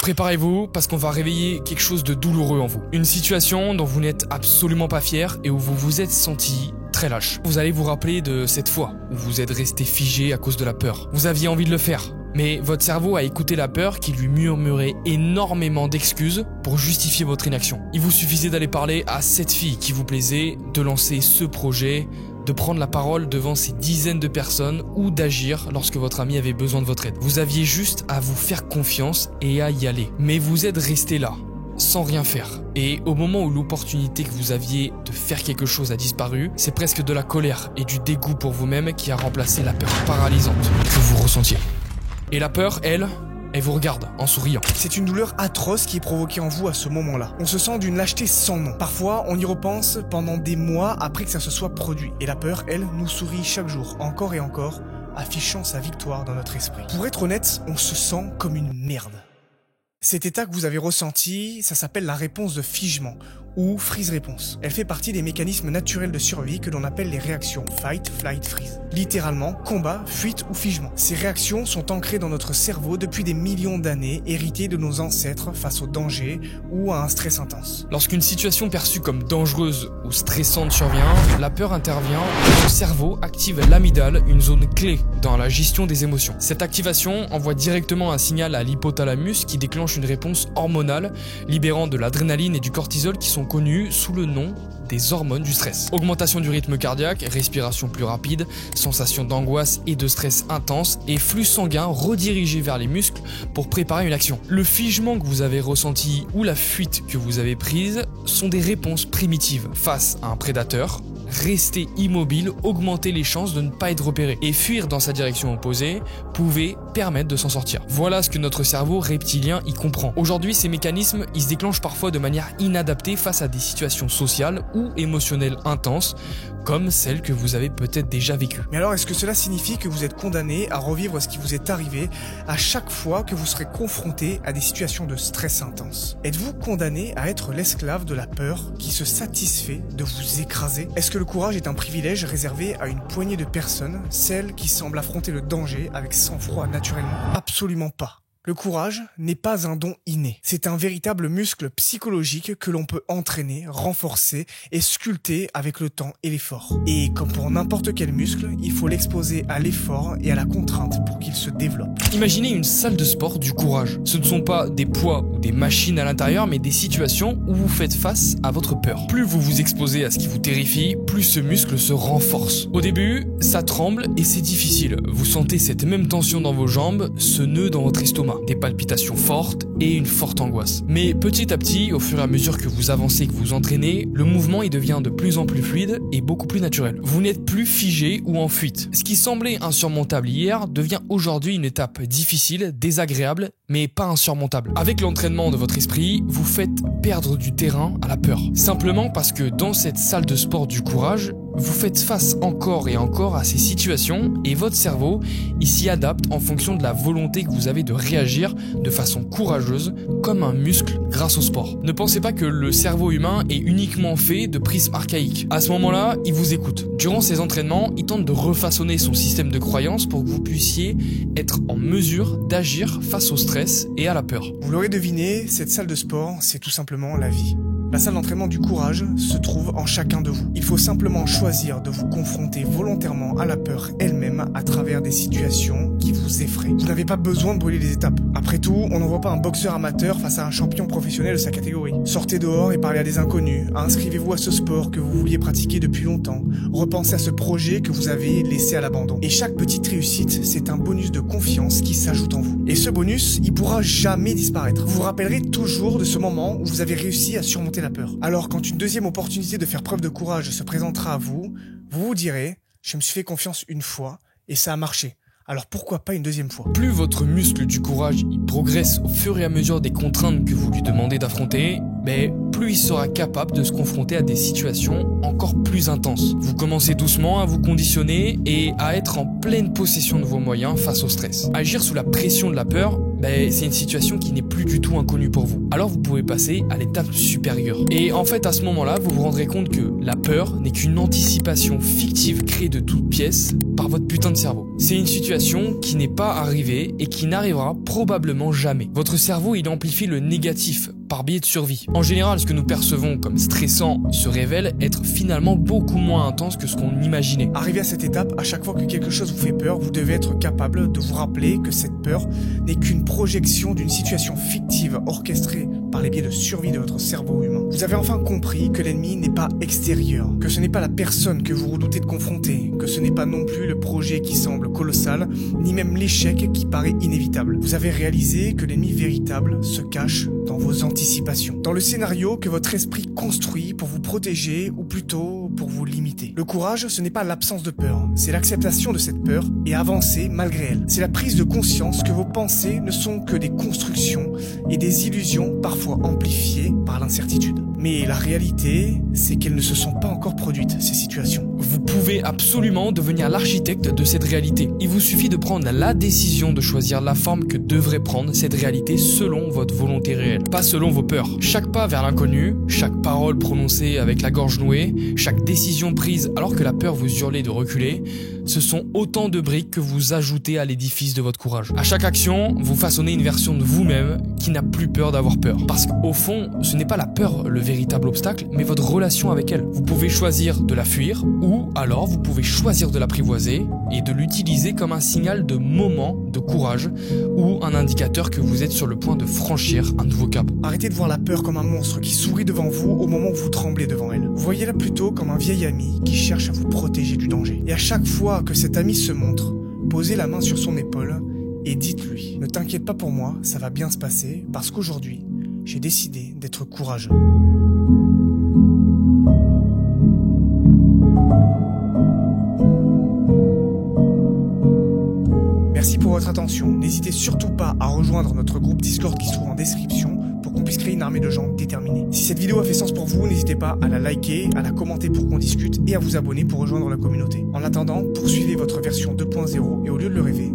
préparez-vous parce qu'on va réveiller quelque chose de douloureux en vous. Une situation dont vous n'êtes absolument pas fier et où vous vous êtes senti très lâche. Vous allez vous rappeler de cette fois où vous êtes resté figé à cause de la peur. Vous aviez envie de le faire, mais votre cerveau a écouté la peur qui lui murmurait énormément d'excuses pour justifier votre inaction. Il vous suffisait d'aller parler à cette fille qui vous plaisait, de lancer ce projet, de prendre la parole devant ces dizaines de personnes ou d'agir lorsque votre ami avait besoin de votre aide. Vous aviez juste à vous faire confiance et à y aller. Mais vous êtes resté là, sans rien faire. Et au moment où l'opportunité que vous aviez de faire quelque chose a disparu, c'est presque de la colère et du dégoût pour vous-même qui a remplacé la peur paralysante que vous ressentiez. Et la peur, elle vous regarde en souriant. C'est une douleur atroce qui est provoquée en vous à ce moment-là. On se sent d'une lâcheté sans nom. Parfois, on y repense pendant des mois après que ça se soit produit. Et la peur, elle, nous sourit chaque jour, encore et encore, affichant sa victoire dans notre esprit. Pour être honnête, on se sent comme une merde. Cet état que vous avez ressenti, ça s'appelle la réponse de figement ou freeze réponse. Elle fait partie des mécanismes naturels de survie que l'on appelle les réactions fight, flight, freeze. Littéralement, combat, fuite ou figement. Ces réactions sont ancrées dans notre cerveau depuis des millions d'années, héritées de nos ancêtres face au danger ou à un stress intense. Lorsqu'une situation perçue comme dangereuse ou stressante survient, la peur intervient et le cerveau active l'amygdale, une zone clé dans la gestion des émotions. Cette activation envoie directement un signal à l'hypothalamus qui déclenche une réponse hormonale, libérant de l'adrénaline et du cortisol qui sont connus sous le nom des hormones du stress. Augmentation du rythme cardiaque, respiration plus rapide, sensation d'angoisse et de stress intense et flux sanguin redirigé vers les muscles pour préparer une action. Le figement que vous avez ressenti ou la fuite que vous avez prise sont des réponses primitives face à un prédateur. Rester immobile, augmenter les chances de ne pas être repéré et fuir dans sa direction opposée pouvait permettre de s'en sortir. Voilà ce que notre cerveau reptilien y comprend. Aujourd'hui, ces mécanismes, ils se déclenchent parfois de manière inadaptée face à des situations sociales ou émotionnelles intenses, comme celles que vous avez peut-être déjà vécues. Mais alors, est-ce que cela signifie que vous êtes condamné à revivre ce qui vous est arrivé à chaque fois que vous serez confronté à des situations de stress intense? Êtes-vous condamné à être l'esclave de la peur qui se satisfait de vous écraser? Est-ce que le courage est un privilège réservé à une poignée de personnes, celles qui semblent affronter le danger avec sang-froid naturellement? Absolument pas. Le courage n'est pas un don inné. C'est un véritable muscle psychologique que l'on peut entraîner, renforcer et sculpter avec le temps et l'effort. Et comme pour n'importe quel muscle, il faut l'exposer à l'effort et à la contrainte pour qu'il se développe. Imaginez une salle de sport du courage. Ce ne sont pas des poids ou des machines à l'intérieur, mais des situations où vous faites face à votre peur. Plus vous vous exposez à ce qui vous terrifie, plus ce muscle se renforce. Au début, ça tremble et c'est difficile. Vous sentez cette même tension dans vos jambes, ce nœud dans votre estomac. Des palpitations fortes et une forte angoisse. Mais petit à petit, au fur et à mesure que vous avancez, que vous entraînez, le mouvement il devient de plus en plus fluide et beaucoup plus naturel. Vous n'êtes plus figé ou en fuite. Ce qui semblait insurmontable hier devient aujourd'hui une étape difficile, désagréable, mais pas insurmontable. Avec l'entraînement de votre esprit, vous faites perdre du terrain à la peur. Simplement parce que dans cette salle de sport du courage, vous faites face encore et encore à ces situations et votre cerveau, il s'y adapte en fonction de la volonté que vous avez de réagir de façon courageuse comme un muscle grâce au sport. Ne pensez pas que le cerveau humain est uniquement fait de prismes archaïques. À ce moment-là, il vous écoute. Durant ces entraînements, il tente de refaçonner son système de croyances pour que vous puissiez être en mesure d'agir face au stress et à la peur. Vous l'aurez deviné, cette salle de sport, c'est tout simplement la vie. La salle d'entraînement du courage se trouve en chacun de vous. Il faut simplement choisir de vous confronter volontairement à la peur elle-même à travers des situations qui vous effraient. Vous n'avez pas besoin de brûler les étapes. Après tout, on n'envoie pas un boxeur amateur face à un champion professionnel de sa catégorie. Sortez dehors et parlez à des inconnus. Inscrivez-vous à ce sport que vous vouliez pratiquer depuis longtemps. Repensez à ce projet que vous avez laissé à l'abandon. Et chaque petite réussite, c'est un bonus de confiance qui s'ajoute en vous. Et ce bonus, il pourra jamais disparaître. Vous vous rappellerez toujours de ce moment où vous avez réussi à surmonter la peur. Alors quand une deuxième opportunité de faire preuve de courage se présentera à vous, vous vous direz « je me suis fait confiance une fois et ça a marché ». Alors pourquoi pas une deuxième fois? Plus votre muscle du courage il progresse au fur et à mesure des contraintes que vous lui demandez d'affronter, plus il sera capable de se confronter à des situations encore plus intenses. Vous commencez doucement à vous conditionner et à être en pleine possession de vos moyens face au stress. Agir sous la pression de la peur, c'est une situation qui n'est plus du tout inconnue pour vous. Alors vous pouvez passer à l'étape supérieure. Et en fait, à ce moment-là, vous vous rendrez compte que la peur n'est qu'une anticipation fictive créée de toutes pièces par votre putain de cerveau. C'est une situation qui n'est pas arrivée et qui n'arrivera probablement jamais. Votre cerveau, il amplifie le négatif par biais de survie. En général, ce que nous percevons comme stressant se révèle être finalement beaucoup moins intense que ce qu'on imaginait. Arrivé à cette étape, à chaque fois que quelque chose vous fait peur, vous devez être capable de vous rappeler que cette peur n'est qu'une projection d'une situation fictive orchestrée par les biais de survie de votre cerveau humain. Vous avez enfin compris que l'ennemi n'est pas extérieur, que ce n'est pas la personne que vous redoutez de confronter, que ce n'est pas non plus le projet qui semble colossal, ni même l'échec qui paraît inévitable. Vous avez réalisé que l'ennemi véritable se cache dans vos anticipations, dans le scénario que votre esprit construit pour vous protéger ou plutôt pour vous limiter. Le courage, ce n'est pas l'absence de peur, c'est l'acceptation de cette peur et avancer malgré elle. C'est la prise de conscience que vos pensées ne sont que des constructions et des illusions parfois amplifiées par l'incertitude. Mais la réalité, c'est qu'elles ne se sont pas encore produites, ces situations. Vous pouvez absolument devenir l'architecte de cette réalité. Il vous suffit de prendre la décision de choisir la forme que devrait prendre cette réalité selon votre volonté réelle, pas selon vos peurs. Chaque pas vers l'inconnu, chaque parole prononcée avec la gorge nouée, chaque décision prise alors que la peur vous hurlait de reculer, ce sont autant de briques que vous ajoutez à l'édifice de votre courage. À chaque action, vous façonnez une version de vous-même qui n'a plus peur d'avoir peur. Parce qu'au fond, ce n'est pas la peur le véritable obstacle, mais votre relation avec elle. Vous pouvez choisir de la fuir, ou alors vous pouvez choisir de l'apprivoiser et de l'utiliser comme un signal de moment de courage ou un indicateur que vous êtes sur le point de franchir un nouveau cap. Arrêtez de voir la peur comme un monstre qui sourit devant vous au moment où vous tremblez devant elle. Voyez-la plutôt comme un vieil ami qui cherche à vous protéger du danger. Et à chaque fois que cet ami se montre, posez la main sur son épaule et dites-lui « Ne t'inquiète pas pour moi, ça va bien se passer parce qu'aujourd'hui, j'ai décidé d'être courageux. » Merci pour votre attention. N'hésitez surtout pas à rejoindre notre groupe Discord qui se trouve en description pour qu'on puisse créer une armée de gens déterminés. Si cette vidéo a fait sens pour vous, n'hésitez pas à la liker, à la commenter pour qu'on discute et à vous abonner pour rejoindre la communauté. En attendant, poursuivez votre version 2.0 et au lieu de le rêver,